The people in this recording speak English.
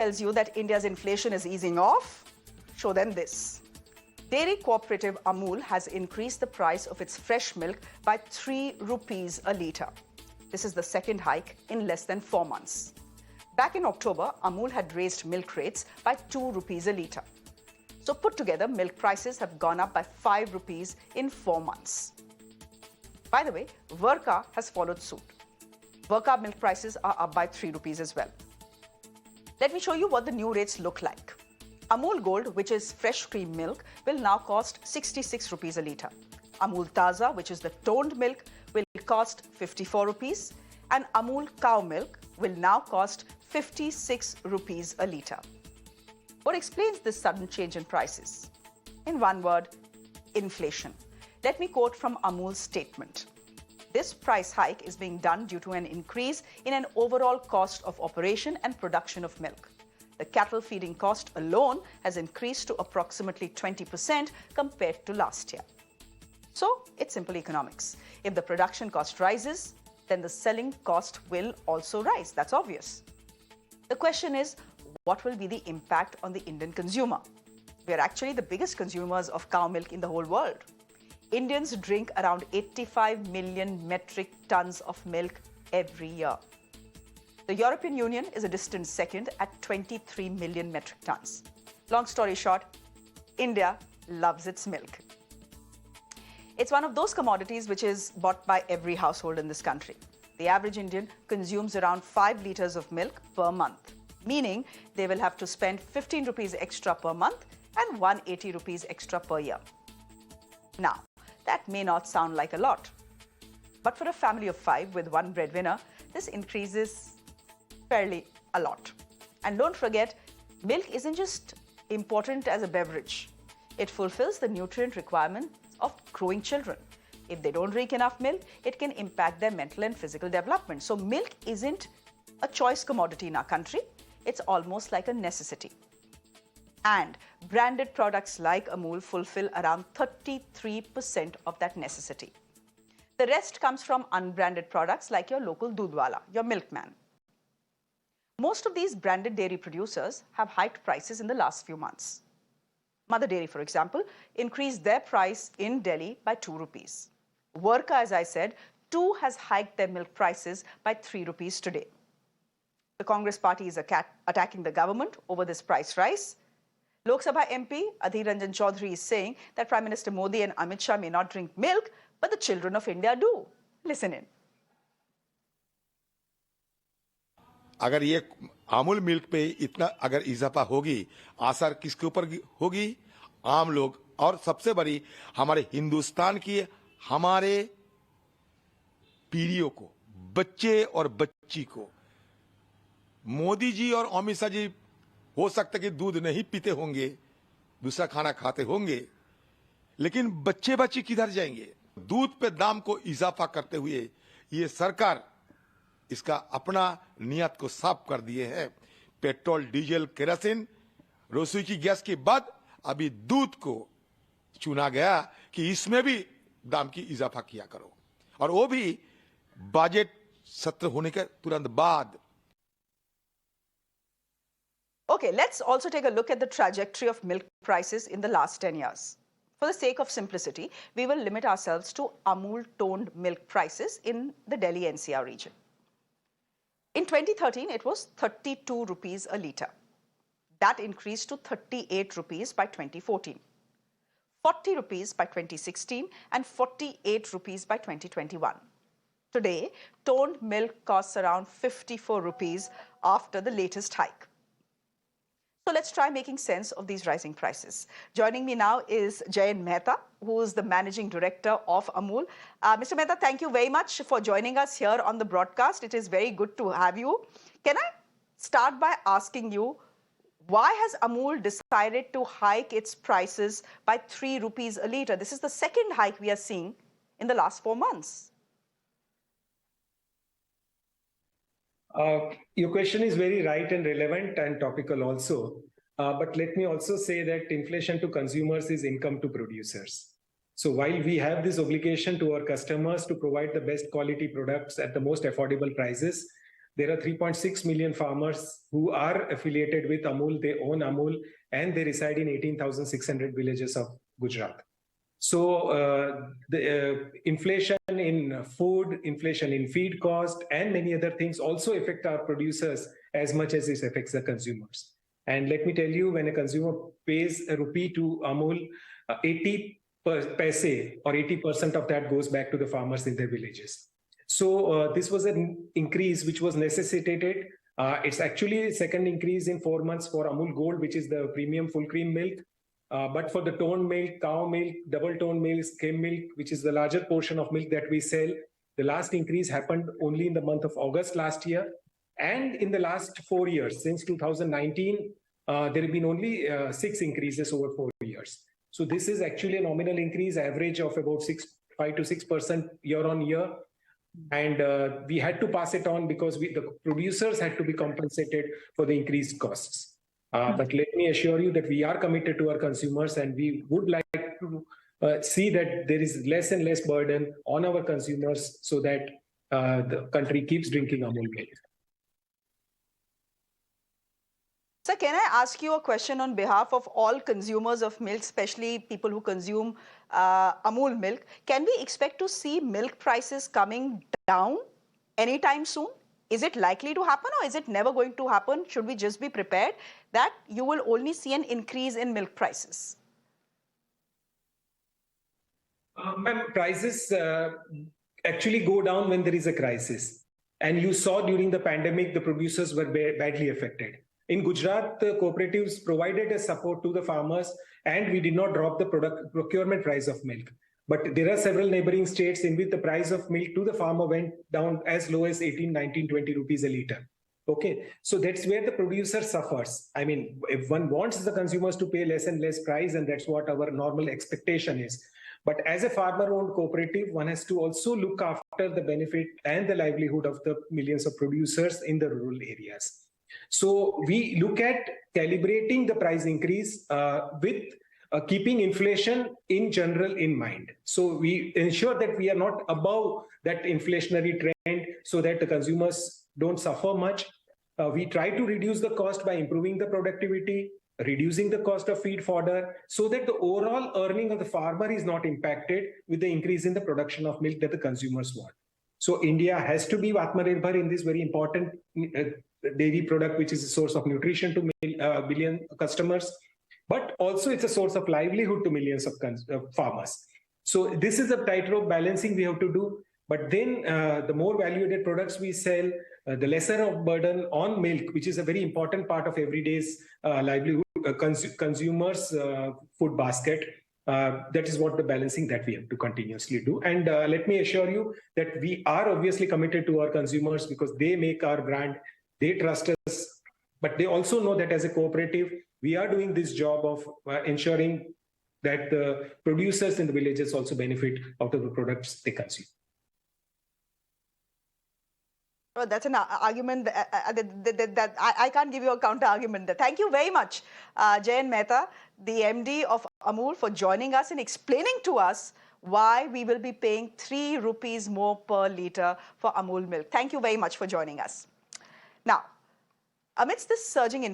tells you that India's inflation is easing off, show them this. Dairy cooperative Amul has increased the price of its fresh milk by 3 rupees a litre. This is the second hike in less than 4 months. Back in October, Amul had raised milk rates by 2 rupees a litre. So put together, milk prices have gone up by 5 rupees in 4 months. By the way, Varka has followed suit. Varka milk prices are up by 3 rupees as well. Let me show you what the new rates look like. Amul Gold, which is fresh cream milk, will now cost 66 rupees a litre. Amul Taaza, which is the toned milk, will cost 54 rupees. And Amul cow milk will now cost 56 rupees a litre. What explains this sudden change in prices? In one word, inflation. Let me quote from Amul's statement. This price hike is being done due to an increase in an overall cost of operation and production of milk. The cattle feeding cost alone has increased to approximately 20% compared to last year. So, it's simple economics. If the production cost rises, then the selling cost will also rise. That's obvious. The question is, what will be the impact on the Indian consumer? We are actually the biggest consumers of cow milk in the whole world. Indians drink around 85 million metric tons of milk every year. The European Union is a distant second at 23 million metric tons. Long story short, India loves its milk. It's one of those commodities which is bought by every household in this country. The average Indian consumes around 5 litres of milk per month, meaning they will have to spend 15 rupees extra per month and 180 rupees extra per year. Now, that may not sound like a lot, but for a family of 5 with one breadwinner, this increases fairly a lot. And don't forget, milk isn't just important as a beverage. It fulfills the nutrient requirements of growing children. If they don't drink enough milk, it can impact their mental and physical development. So milk isn't a choice commodity in our country. It's almost like a necessity. And branded products like Amul fulfill around 33% of that necessity. The rest comes from unbranded products like your local Dudwala, your milkman. Most of these branded dairy producers have hiked prices in the last few months. Mother Dairy, for example, increased their price in Delhi by 2 rupees. Varka, as I said, too has hiked their milk prices by 3 rupees today. The Congress party is attacking the government over this price rise. Lok Sabha MP Adhir Ranjan Chaudhary is saying that Prime Minister Modi and Amit Shah may not drink milk, but the children of India do. Listen in. अगर ये Amul milk पे इतना अगर इजाफा होगी, असर किसके ऊपर होगी? आम लोग और सबसे बड़ी हमारे हिंदुस्तान की हमारे पीढ़ियों को, बच्चे और बच्ची को। मोदी जी और अमित शाह जी हो सकता है कि दूध नहीं पीते होंगे, दूसरा खाना खाते होंगे, लेकिन बच्चे बच्ची किधर जाएंगे? दूध पे दाम को इजाफा करते हुए ये सरकार इसका अपना नियत को साफ कर दिए हैं। पेट्रोल, डीजल, केरोसिन, रसोई की गैस के बाद अभी दूध को चुना गया कि इसमें भी दाम की इजाफा किया करो, और वो भी बजट सत्र होने के तुरंत बाद। Okay, let's also take a look at the trajectory of milk prices in the last 10 years. For the sake of simplicity, we will limit ourselves to Amul toned milk prices in the Delhi NCR region. In 2013, it was 32 rupees a litre. That increased to 38 rupees by 2014, 40 rupees by 2016, and 48 rupees by 2021. Today, toned milk costs around 54 rupees after the latest hike. So let's try making sense of these rising prices. Joining me now is Jayen Mehta, who is the Managing Director of Amul. Mr. Mehta, thank you very much for joining us here on the broadcast. It is very good to have you. Can I start by asking you, why has Amul decided to hike its prices by 3 rupees a litre? This is the second hike we are seeing in the last 4 months. Your question is very right and relevant and topical also. But let me also say that inflation to consumers is income to producers. So while we have this obligation to our customers to provide the best quality products at the most affordable prices, there are 3.6 million farmers who are affiliated with Amul. They own Amul and they reside in 18,600 villages of Gujarat. So the inflation in food, inflation in feed cost, and many other things also affect our producers as much as it affects the consumers. And let me tell you, when a consumer pays a rupee to Amul, 80 paise or 80% of that goes back to the farmers in their villages. So this was an increase which was necessitated. It's actually the second increase in 4 months for Amul Gold, which is the premium full cream milk. But for the toned milk, cow milk, double toned milk, skim milk, which is the larger portion of milk that we sell, the last increase happened only in the month of August last year. And in the last 4 years, since 2019, there have been only 6 increases over 4 years. So this is actually a nominal increase, average of about 5 to 6% year on year. And we had to pass it on because the producers had to be compensated for the increased costs. But let me assure you that we are committed to our consumers, and we would like to see that there is less and less burden on our consumers so that the country keeps drinking Amul milk. Sir, can I ask you a question on behalf of all consumers of milk, especially people who consume Amul milk? Can we expect to see milk prices coming down anytime soon? Is it likely to happen, or is it never going to happen? Should we just be prepared that you will only see an increase in milk prices? Ma'am, prices actually go down when there is a crisis. And you saw during the pandemic, the producers were badly affected. In Gujarat, the cooperatives provided a support to the farmers, and we did not drop the procurement price of milk. But there are several neighboring states in which the price of milk to the farmer went down as low as 18, 19, 20 rupees a litre. Okay, so that's where the producer suffers. I mean, if one wants the consumers to pay less and less price, and that's what our normal expectation is. But as a farmer-owned cooperative, one has to also look after the benefit and the livelihood of the millions of producers in the rural areas. So we look at calibrating the price increase with keeping inflation in general in mind. So we ensure that we are not above that inflationary trend so that the consumers don't suffer much. We try to reduce the cost by improving the productivity, reducing the cost of feed fodder, so that the overall earning of the farmer is not impacted with the increase in the production of milk that the consumers want. So India has to be Atmanirbhar in this very important dairy product, which is a source of nutrition to billion customers, but also it's a source of livelihood to millions of farmers. So this is a tightrope balancing we have to do. But then the more value-added products we sell, the lesser of burden on milk, which is a very important part of everyday's livelihood, consumers' food basket. That is what the balancing that we have to continuously do. And let me assure you that we are obviously committed to our consumers because they make our brand, they trust us, but they also know that as a cooperative, we are doing this job of ensuring that the producers in the villages also benefit out of the products they consume. Oh, that's an argument that I can't give you a counter argument. Thank you very much, Jayen Mehta, the MD of Amul, for joining us and explaining to us why we will be paying 3 rupees more per litre for Amul milk. Thank you very much for joining us. Now, amidst this surging